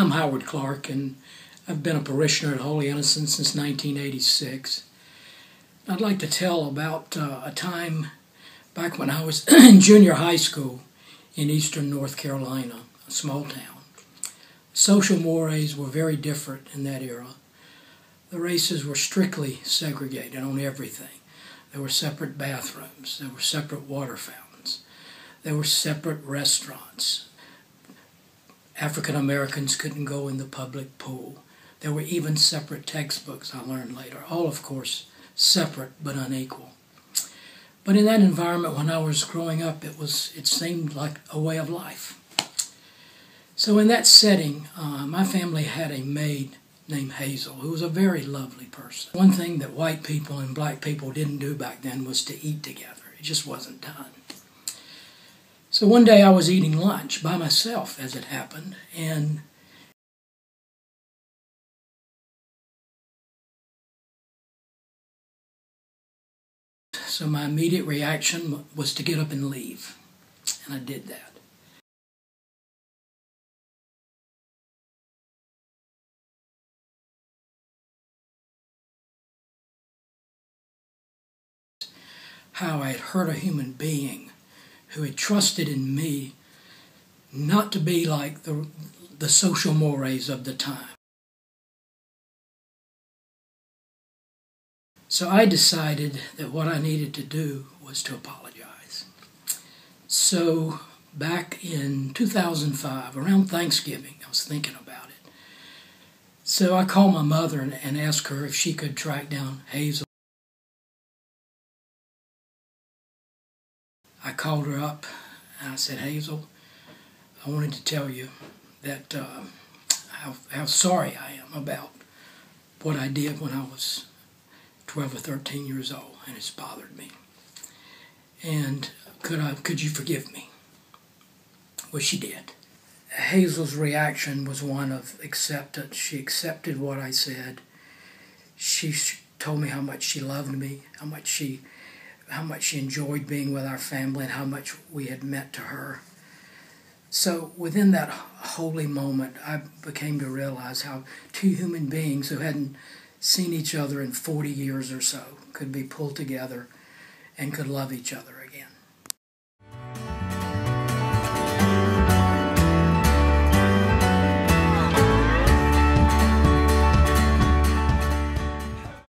I'm Howard Clark, and I've been a parishioner at Holy Innocents since 1986. I'd like to tell about a time back when I was in junior high school in eastern North Carolina, a small town. Social mores were very different in that era. The races were strictly segregated on everything. There were separate bathrooms, there were separate water fountains, there were separate restaurants. African Americans couldn't go in the public pool. There were even separate textbooks, I learned later. All, of course, separate but unequal. But in that environment, when I was growing up, it seemed like a way of life. So in that setting, my family had a maid named Hazel, who was a very lovely person. One thing that white people and black people didn't do back then was to eat together. It just wasn't done. So one day I was eating lunch by myself, as it happened, and so my immediate reaction was to get up and leave, and I did that. How I had hurt a human being who had trusted in me not to be like the social mores of the time. So I decided that what I needed to do was to apologize. So back in 2005, around Thanksgiving, I was thinking about it. So I called my mother and asked her if she could track down Hazel. I called her up and I said, "Hazel, I wanted to tell you that how sorry I am about what I did when I was 12 or 13 years old, and it's bothered me. And could you forgive me?" Well, she did. Hazel's reaction was one of acceptance. She accepted what I said. She told me how much she loved me, how much she enjoyed being with our family, and how much we had meant to her. So within that holy moment, I became to realize how two human beings who hadn't seen each other in 40 years or so could be pulled together and could love each other